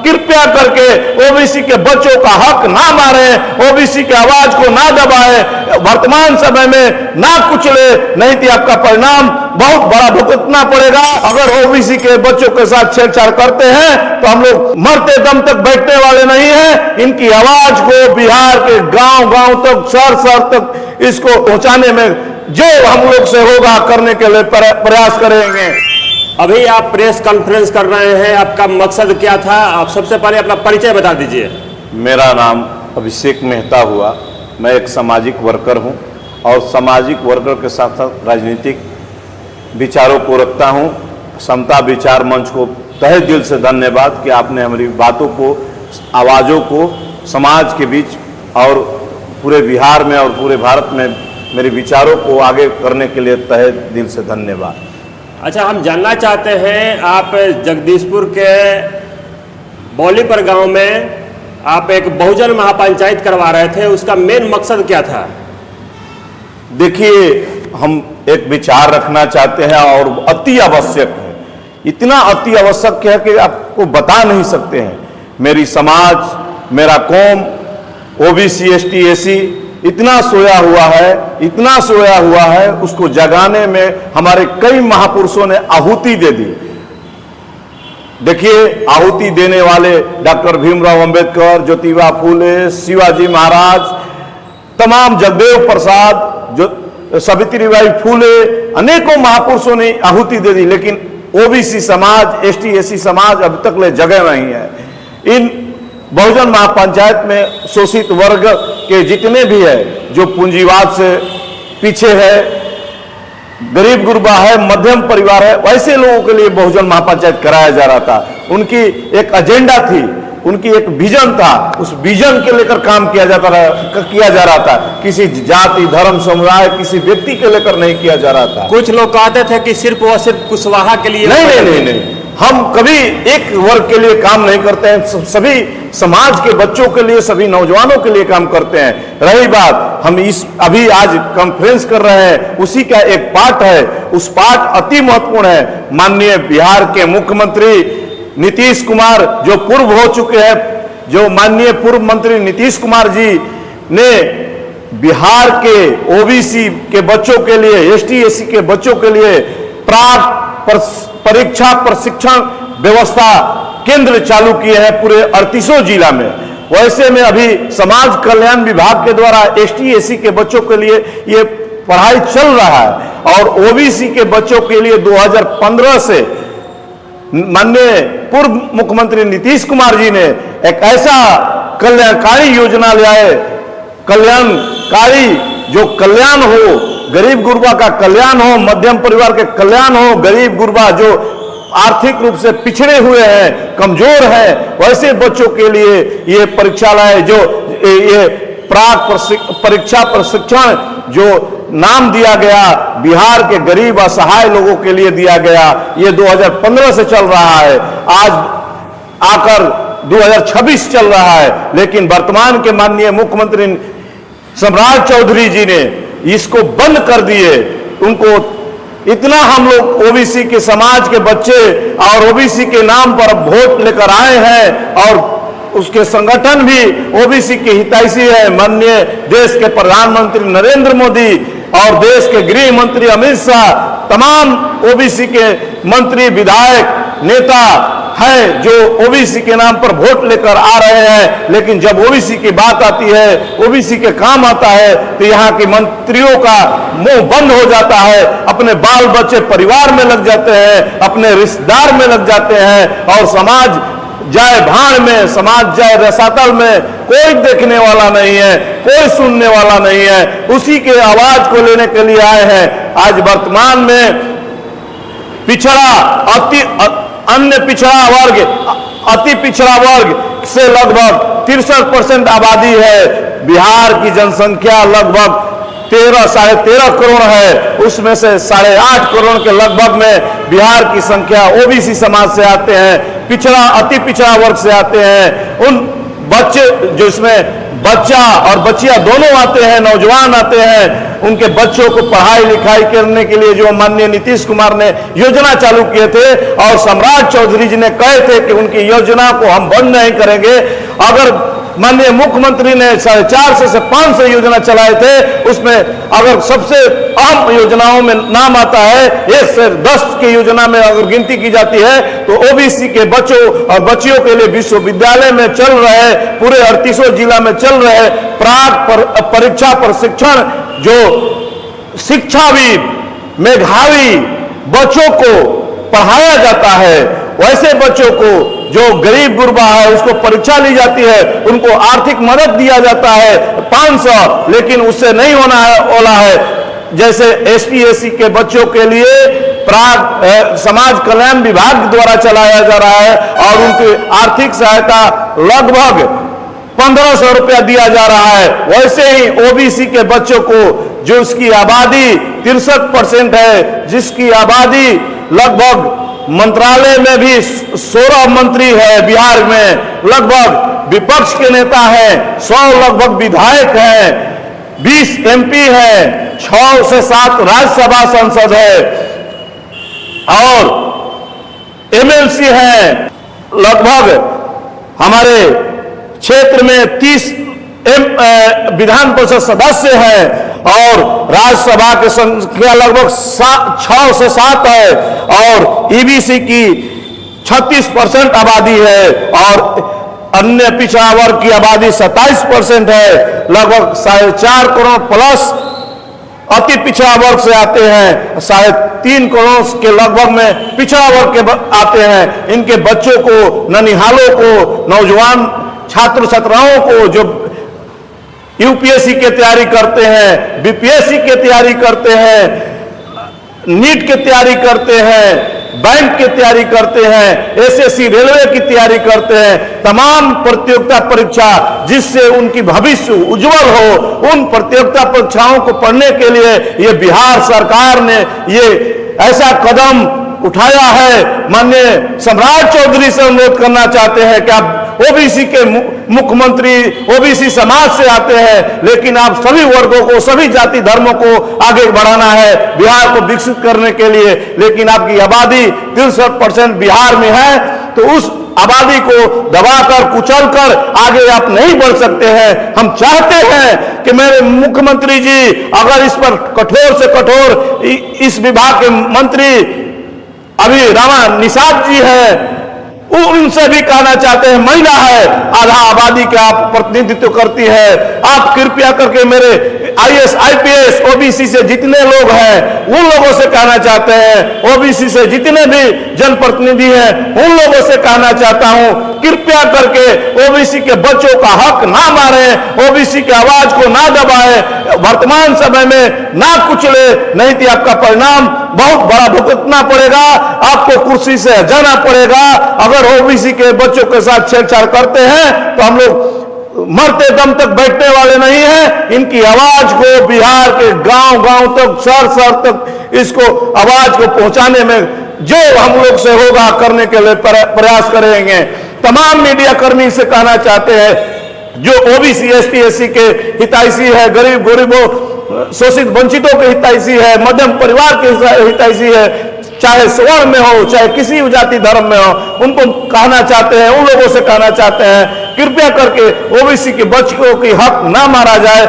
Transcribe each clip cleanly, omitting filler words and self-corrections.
कृपया करके ओबीसी के बच्चों का हक ना मारे, ओबीसी की आवाज को ना दबाए, वर्तमान समय में ना कुचले, नहीं तो आपका परिणाम बहुत बड़ा भुगतना पड़ेगा। अगर ओबीसी के बच्चों के साथ छेड़छाड़ करते हैं तो हम लोग मरते दम तक बैठने वाले नहीं हैं। इनकी आवाज को बिहार के गांव-गांव तक, शहर-शहर तक इसको पहुंचाने में जो हम लोग से होगा करने के लिए प्रयास करेंगे। अभी आप प्रेस कॉन्फ्रेंस कर रहे हैं, आपका मकसद क्या था? आप सबसे पहले अपना परिचय बता दीजिए। मेरा नाम अभिषेक मेहता हुआ, मैं एक सामाजिक वर्कर हूं और सामाजिक वर्कर के साथ साथ राजनीतिक विचारों को रखता हूं। समता विचार मंच को तहे दिल से धन्यवाद कि आपने हमारी बातों को, आवाज़ों को समाज के बीच और पूरे बिहार में और पूरे भारत में मेरे विचारों को आगे करने के लिए तहे दिल से धन्यवाद। अच्छा, हम जानना चाहते हैं, आप जगदीशपुर के बौलीपर गांव में आप एक बहुजन महापंचायत करवा रहे थे, उसका मेन मकसद क्या था? देखिए, हम एक विचार रखना चाहते हैं और अति आवश्यक है, इतना अति आवश्यक है कि आपको बता नहीं सकते हैं। मेरी समाज, मेरा कौम, ओबीसी, एसटी, एसी इतना सोया हुआ है, इतना सोया हुआ है, उसको जगाने में हमारे कई महापुरुषों ने आहुति दे दी। देखिए, आहुति देने वाले डॉक्टर भीमराव अंबेडकर, ज्योतिबा फूले, शिवाजी महाराज, तमाम जगदेव प्रसाद, जो सावित्रीबाई फूले, अनेकों महापुरुषों ने आहुति दे दी, लेकिन ओबीसी समाज, एसटी, एसी समाज अब तक ले जगह नहीं है। इन बहुजन महापंचायत में शोषित वर्ग के जितने भी है, जो पूंजीवाद से पीछे है, गरीब गुरबा है, मध्यम परिवार है, वैसे लोगों के लिए बहुजन महापंचायत कराया जा रहा था। उनकी एक एजेंडा थी, उनकी एक विजन था, उस विजन के लेकर काम किया जा रहा था। किसी जाति, धर्म, समुदाय, किसी व्यक्ति के लेकर नहीं किया जा रहा था। कुछ लोग कहते थे कि सिर्फ और सिर्फ कुशवाहा के लिए। नहीं, हम कभी एक वर्ग के लिए काम नहीं करते हैं, सभी समाज के बच्चों के लिए, सभी नौजवानों के लिए काम करते हैं। रही बात, हम इस अभी आज कॉन्फ्रेंस कर रहे हैं, उसी का एक पार्ट है, उस पार्ट अति महत्वपूर्ण है। माननीय बिहार के मुख्यमंत्री नीतीश कुमार जो पूर्व हो चुके हैं, जो माननीय पूर्व मंत्री नीतीश कुमार जी ने बिहार के ओबीसी के बच्चों के लिए, एसटी, एसी के बच्चों के लिए प्राक परीक्षा प्रशिक्षण व्यवस्था केंद्र चालू किए हैं पूरे 38 जिला में। वैसे में अभी समाज कल्याण विभाग के द्वारा एसटी, एसी के बच्चों के लिए ये पढ़ाई चल रहा है और ओबीसी के बच्चों के लिए 2015 से माननीय पूर्व मुख्यमंत्री नीतीश कुमार जी ने एक ऐसा कल्याणकारी योजना ले आए, कल्याणकारी जो कल्याण हो, गरीब गुरबा का कल्याण हो, मध्यम परिवार के कल्याण हो, गरीब गुरबा जो आर्थिक रूप से पिछड़े हुए हैं, कमजोर हैं, वैसे बच्चों के लिए ये परीक्षालय, जो ये प्राक परीक्षा प्रशिक्षण जो नाम दिया गया, बिहार के गरीब असहाय लोगों के लिए दिया गया, ये 2015 से चल रहा है, आज आकर 2026 चल रहा है। लेकिन वर्तमान के माननीय मुख्यमंत्री सम्राट चौधरी जी ने इसको बंद कर दिए। उनको इतना हम लोग ओबीसी के समाज के बच्चे और ओबीसी के नाम पर वोट लेकर आए हैं और उसके संगठन भी ओबीसी के हितैषी है। माननीय देश के प्रधानमंत्री नरेंद्र मोदी और देश के गृह मंत्री अमित शाह, तमाम ओबीसी के मंत्री, विधायक, नेता हैं जो ओबीसी के नाम पर वोट लेकर आ रहे हैं। लेकिन जब ओबीसी की बात आती है, ओबीसी के काम आता है, तो यहाँ के मंत्रियों का मुंह बंद हो जाता है, अपने बाल बच्चे परिवार में लग जाते हैं, अपने रिश्तेदार में लग जाते हैं और समाज जाए भाड़ में, समाज जाए रसातल में, कोई देखने वाला नहीं है, कोई सुनने वाला नहीं है। उसी के आवाज को लेने के लिए आए हैं। आज वर्तमान में पिछड़ा अन्य पिछड़ा वर्ग, अति पिछड़ा वर्ग से लगभग 63% आबादी है। बिहार की जनसंख्या लगभग 13-13.5 करोड़ है, उसमें से 8.5 करोड़ के लगभग में बिहार की संख्या ओबीसी समाज से आते हैं, पिछड़ा अति पिछड़ा वर्ग से आते हैं। उन बच्चे जो इसमें बच्चा और बच्चियां दोनों आते हैं, नौजवान आते हैं, उनके बच्चों को पढ़ाई लिखाई करने के लिए जो माननीय नीतीश कुमार ने योजना चालू किए थे और सम्राट चौधरी जी ने कहे थे कि उनकी योजना को हम बंद नहीं करेंगे। अगर माननीय मुख्यमंत्री ने 450 से 500 योजना चलाए थे, उसमें अगर सबसे अहम योजनाओं में नाम आता है 1 से 10 की योजना में अगर गिनती की जाती है तो ओबीसी के बच्चों और बच्चियों के लिए विश्वविद्यालय में चल रहे, पूरे 38 जिला में चल रहे प्राक परीक्षा प्रशिक्षण, जो शिक्षाविद मेधावी बच्चों को पढ़ाया जाता है, वैसे बच्चों को जो गरीब गुरबा है उसको परीक्षा ली जाती है, उनको आर्थिक मदद दिया जाता है 500, लेकिन उससे नहीं होना है। जैसे एसटी एससी के बच्चों के लिए प्राक समाज कल्याण विभाग द्वारा चलाया जा रहा है और उनकी आर्थिक सहायता लगभग 1500 रुपया दिया जा रहा है। वैसे ही ओबीसी के बच्चों को, जो उसकी आबादी 63% है, जिसकी आबादी लगभग मंत्रालय में भी 16 मंत्री है बिहार में, लगभग विपक्ष के नेता हैं, 100 लगभग विधायक हैं, 20 एमपी हैं, 6 से 7 राज्यसभा सांसद है और एमएलसी हैं। लगभग हमारे क्षेत्र में 30 विधान परिषद सदस्य हैं और राज्यसभा की संख्या लगभग 6 से 7 है और ईबीसी की 36% आबादी है और अन्य पिछड़ा वर्ग की आबादी 27% है। लगभग 4.5 करोड़ प्लस अति पिछड़ा वर्ग से आते हैं, 3.5 करोड़ के लगभग में पिछड़ा वर्ग के आते हैं। इनके बच्चों को, ननिहालों को, नौजवान छात्र छात्राओं को जो यूपीएससी की तैयारी करते हैं, बीपीएससी की तैयारी करते हैं, नीट की तैयारी करते हैं, बैंक की तैयारी करते हैं, एसएससी रेलवे की तैयारी करते हैं, तमाम प्रतियोगिता परीक्षा जिससे उनकी भविष्य उज्जवल हो, उन प्रतियोगिता परीक्षाओं को पढ़ने के लिए ये बिहार सरकार ने ये ऐसा कदम उठाया है। माननीय सम्राट चौधरी से अनुरोध करना चाहते हैं कि आप ओबीसी के मुख्यमंत्री ओबीसी समाज से आते हैं, लेकिन आप सभी वर्गों को, सभी जाति धर्मों को आगे बढ़ाना है बिहार को विकसित करने के लिए, लेकिन आपकी आबादी 63% बिहार में है, तो उस आबादी को दबाकर कुचलकर आगे आप नहीं बढ़ सकते हैं। हम चाहते हैं कि मेरे मुख्यमंत्री जी अगर इस पर कठोर से कठोर, इस विभाग के मंत्री अभी रामा निषाद जी है, उनसे भी कहना चाहते हैं, महिला है, आधा आबादी का आप प्रतिनिधित्व करती है, आप कृपया करके मेरे आईएएस आईपीएस ओबीसी से जितने लोग हैं उन लोगों से कहना चाहते हैं, ओबीसी से जितने भी जनप्रतिनिधि हैं उन लोगों से कहना चाहता हूं, कृपया करके ओबीसी के बच्चों का हक ना मारें, ओबीसी की आवाज को ना दबाएं, वर्तमान समय में ना कुचले, नहीं तो आपका परिणाम बहुत बड़ा भुगतना पड़ेगा, आपको कुर्सी से जाना पड़ेगा। अगर ओबीसी के बच्चों के साथ छेड़छाड़ करते हैं तो हम लोग मरते दम तक बैठने वाले नहीं हैं। इनकी आवाज को बिहार के गांव-गांव तक, शहर-शहर तक इसको आवाज को पहुंचाने में जो हम लोग से होगा करने के लिए प्रयास करेंगे। तमाम मीडिया कर्मी से कहना चाहते हैं जो ओबीसी एसटी एससी के हितैषी है, गरीब गरीबों शोषित वंचितों के हितैषी है, मध्यम परिवार के हितैषी है, चाहे स्वर्ण में हो चाहे किसी जाति धर्म में हो, उनको कहना चाहते हैं, उन लोगों से कहना चाहते हैं कृपया करके ओबीसी के बच्चों की हक ना मारा जाए,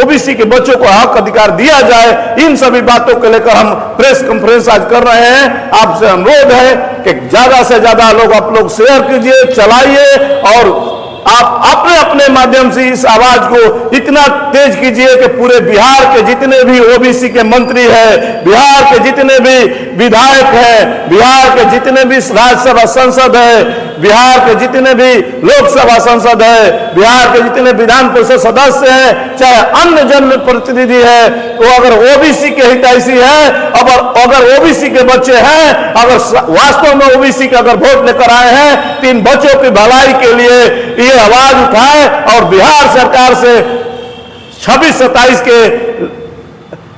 ओबीसी के बच्चों को हक अधिकार दिया जाए। इन सभी बातों को लेकर हम प्रेस कॉन्फ्रेंस आज कर रहे हैं। आपसे अनुरोध है कि ज्यादा से ज्यादा लोग आप लोग शेयर कीजिए, चलाइए और आप अपने अपने माध्यम से इस आवाज को इतना तेज कीजिए कि पूरे बिहार के जितने भी ओबीसी के मंत्री हैं, बिहार के जितने भी विधायक हैं, बिहार के जितने भी राज्यसभा सांसद हैं, बिहार के जितने भी लोकसभा सांसद हैं, बिहार के जितने विधान परिषद सदस्य हैं, चाहे अन्य जनप्रतिनिधि है, वो अगर ओबीसी के हितैषी है, अगर ओबीसी के बच्चे हैं, अगर वास्तव में ओबीसी के अगर वोट लेकर आए हैं, तो इन बच्चों की भलाई के लिए ये आवाज उठाए और बिहार सरकार से 26-27 के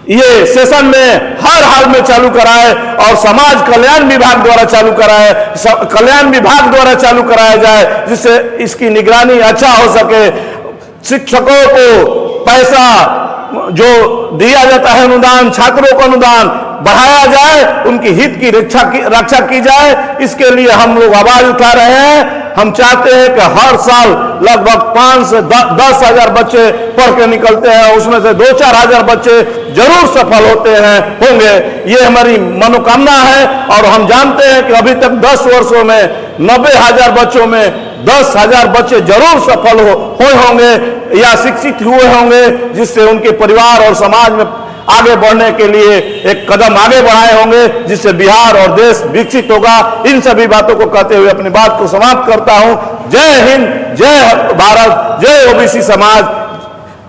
ये सेशन में हर हाल में चालू कराए और समाज कल्याण विभाग द्वारा चालू कराए, कल्याण विभाग द्वारा चालू कराया जाए, जिससे इसकी निगरानी अच्छा हो सके। शिक्षकों को पैसा जो दिया जाता है अनुदान, छात्रों को अनुदान बढ़ाया जाए, उनकी हित की रक्षा की जाए। इसके लिए हम लोग आवाज उठा रहे हैं। हम चाहते हैं कि हर साल लगभग 5 से 10 हजार बच्चे पढ़ के निकलते हैं, उसमें से 2-4 हजार बच्चे जरूर सफल होंगे। ये हमारी मनोकामना है। और हम जानते हैं कि अभी तक 10 वर्षों में 90,000 बच्चों में 10,000 बच्चे जरूर सफल होंगे या शिक्षित हुए होंगे, जिससे उनके परिवार और समाज में आगे बढ़ने के लिए एक कदम आगे बढ़ाए होंगे, जिससे बिहार और देश विकसित होगा। इन सभी बातों को कहते हुए अपनी बात को समाप्त करता हूं। जय हिंद, जय भारत, जय ओबीसी समाज।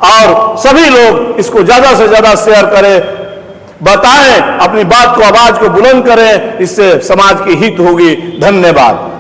और सभी लोग इसको ज्यादा से ज्यादा शेयर करें, बताएं, अपनी बात को, आवाज को बुलंद करें। इससे समाज की हित होगी। धन्यवाद।